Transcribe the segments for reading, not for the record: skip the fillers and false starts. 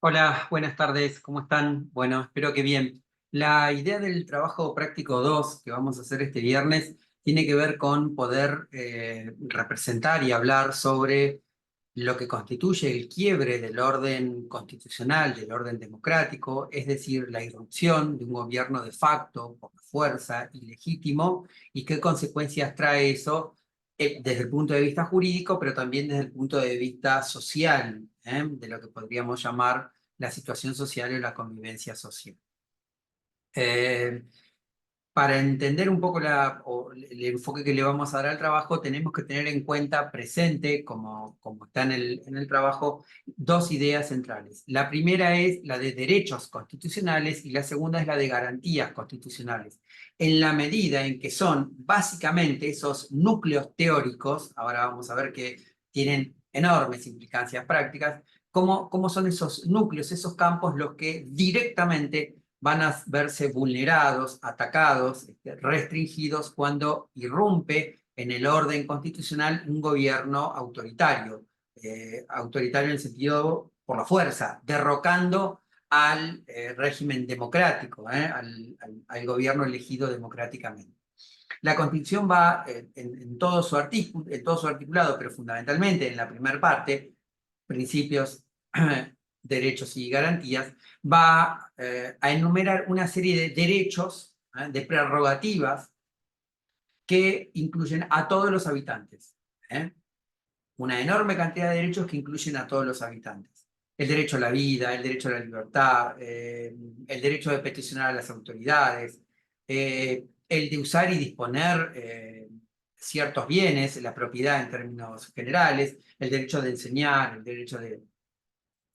Hola, buenas tardes, ¿cómo están? Bueno, espero que bien. La idea del trabajo práctico 2 que vamos a hacer este viernes tiene que ver con poder representar y hablar sobre lo que constituye el quiebre del orden constitucional, del orden democrático, es decir, la irrupción de un gobierno de facto, por la fuerza, ilegítimo, y qué consecuencias trae eso desde el punto de vista jurídico, pero también desde el punto de vista social, de lo que podríamos llamar la situación social y la convivencia social. Eh, para entender un poco el enfoque que le vamos a dar al trabajo, tenemos que tener en cuenta presente, como está en el trabajo, dos ideas centrales. La primera es la de derechos constitucionales y la segunda es la de garantías constitucionales. En la medida en que son básicamente esos núcleos teóricos, ahora vamos a ver que tienen enormes implicancias prácticas, cómo son esos núcleos, esos campos los que directamente van a verse vulnerados, atacados, restringidos cuando irrumpe en el orden constitucional un gobierno autoritario. Autoritario en el sentido por la fuerza, derrocando al régimen democrático, al gobierno elegido democráticamente. La Constitución va en todo en todo su articulado, pero fundamentalmente en la primera parte, principios, derechos y garantías, va a enumerar una serie de derechos, de prerrogativas que incluyen a todos los habitantes. ¿eh? Una enorme cantidad de derechos que incluyen a todos los habitantes. El derecho a la vida, el derecho a la libertad, el derecho de peticionar a las autoridades, el de usar y disponer ciertos bienes, la propiedad en términos generales, el derecho de enseñar, el derecho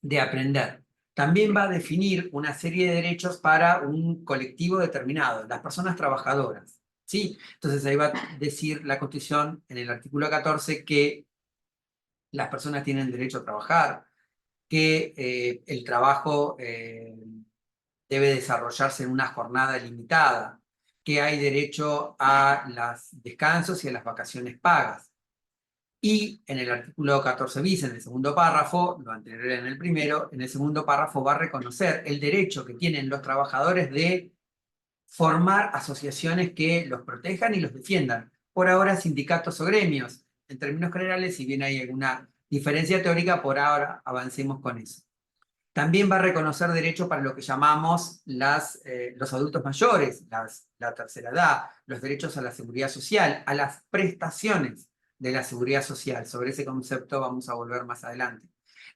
de aprender. También va a definir una serie de derechos para un colectivo determinado, las personas trabajadoras. ¿Sí? Entonces ahí va a decir la Constitución en el artículo 14 que las personas tienen derecho a trabajar, que el trabajo debe desarrollarse en una jornada limitada, que hay derecho a los descansos y a las vacaciones pagas. Y en el artículo 14 bis, en el segundo párrafo, lo anterior era en el primero, en el segundo párrafo va a reconocer el derecho que tienen los trabajadores de formar asociaciones que los protejan y los defiendan. Por ahora, sindicatos o gremios. En términos generales, si bien hay alguna diferencia teórica, por ahora avancemos con eso. También va a reconocer derecho para lo que llamamos los adultos mayores, la tercera edad, los derechos a la seguridad social, a las prestaciones de la seguridad social. Sobre ese concepto vamos a volver más adelante.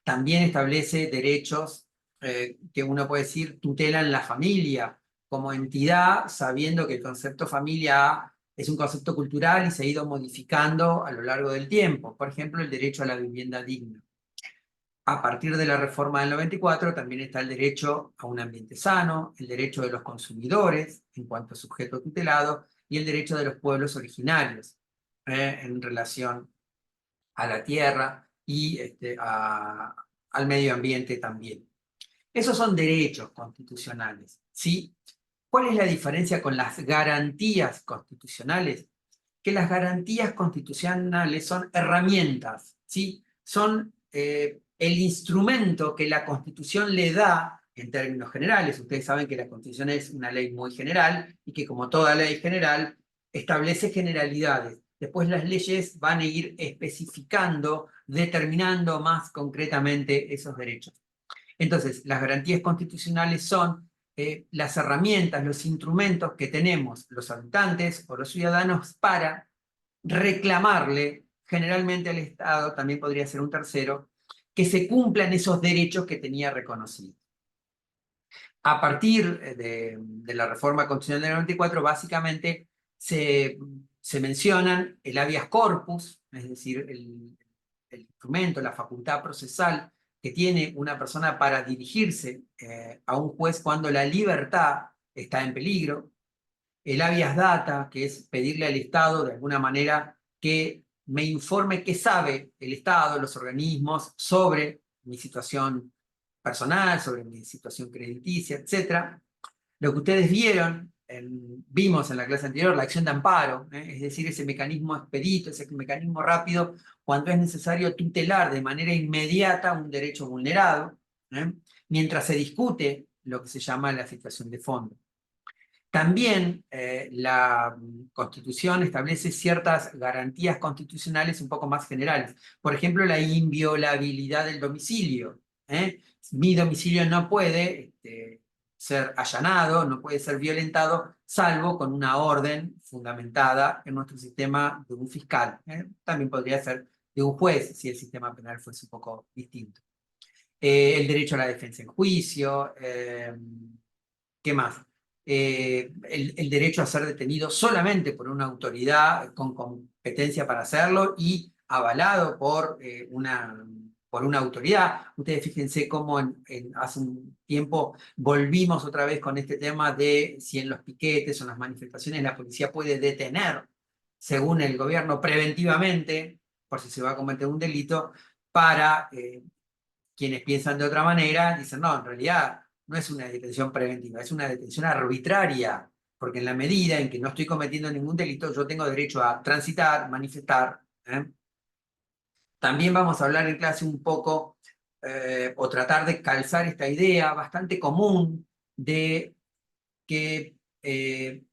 También establece derechos que uno puede decir tutelan la familia como entidad, sabiendo que el concepto familia es un concepto cultural y se ha ido modificando a lo largo del tiempo. Por ejemplo, el derecho a la vivienda digna. A partir de la reforma del 94 también está el derecho a un ambiente sano, el derecho de los consumidores en cuanto a sujeto tutelado y el derecho de los pueblos originarios en relación a la tierra y al medio ambiente también. Esos son derechos constitucionales, ¿sí? ¿Cuál es la diferencia con las garantías constitucionales? Que las garantías constitucionales son herramientas, ¿sí? Son el instrumento que la Constitución le da en términos generales. Ustedes saben que la Constitución es una ley muy general y que como toda ley general establece generalidades. Después las leyes van a ir especificando, determinando más concretamente esos derechos. Entonces, las garantías constitucionales son las herramientas, los instrumentos que tenemos los habitantes o los ciudadanos para reclamarle, generalmente al Estado, también podría ser un tercero, que se cumplan esos derechos que tenía reconocidos. A partir de la reforma constitucional del 94, básicamente se mencionan el habeas corpus, es decir, el instrumento, la facultad procesal que tiene una persona para dirigirse a un juez cuando la libertad está en peligro, el habeas data, que es pedirle al Estado de alguna manera que me informe qué sabe el Estado, los organismos, sobre mi situación personal, sobre mi situación crediticia, etc. Lo que ustedes vimos en la clase anterior, la acción de amparo, es decir, ese mecanismo expedito, ese mecanismo rápido, cuando es necesario tutelar de manera inmediata un derecho vulnerado. ¿eh? Mientras se discute lo que se llama la situación de fondo. También la Constitución establece ciertas garantías constitucionales un poco más generales. Por ejemplo, la inviolabilidad del domicilio. ¿eh? Mi domicilio no puede ser allanado, no puede ser violentado, salvo con una orden fundamentada en nuestro sistema de un fiscal. También podría ser de un juez, si el sistema penal fuese un poco distinto. El derecho a la defensa en juicio. ¿Qué más? El derecho a ser detenido solamente por una autoridad con competencia para hacerlo y avalado por una autoridad. Ustedes fíjense cómo hace un tiempo volvimos otra vez con este tema de si en los piquetes o en las manifestaciones la policía puede detener, según el gobierno, preventivamente, por si se va a cometer un delito, para quienes piensan de otra manera, dicen, no, en realidad no es una detención preventiva, es una detención arbitraria, porque en la medida en que no estoy cometiendo ningún delito, yo tengo derecho a transitar, manifestar. También vamos a hablar en clase un poco, o tratar de calzar esta idea bastante común de que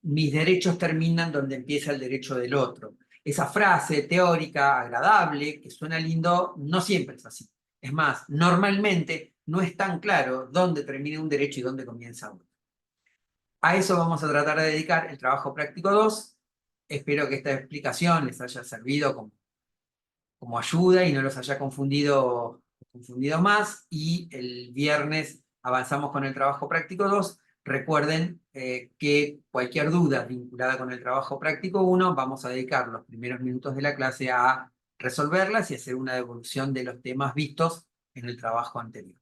mis derechos terminan donde empieza el derecho del otro. Esa frase teórica, agradable, que suena lindo, no siempre es así. Es más, normalmente no es tan claro dónde termina un derecho y dónde comienza otro. A eso vamos a tratar de dedicar el trabajo práctico 2. Espero que esta explicación les haya servido como ayuda y no los haya confundido más. Y el viernes avanzamos con el trabajo práctico 2. Recuerden que cualquier duda vinculada con el trabajo práctico 1, vamos a dedicar los primeros minutos de la clase a resolverlas y hacer una devolución de los temas vistos en el trabajo anterior.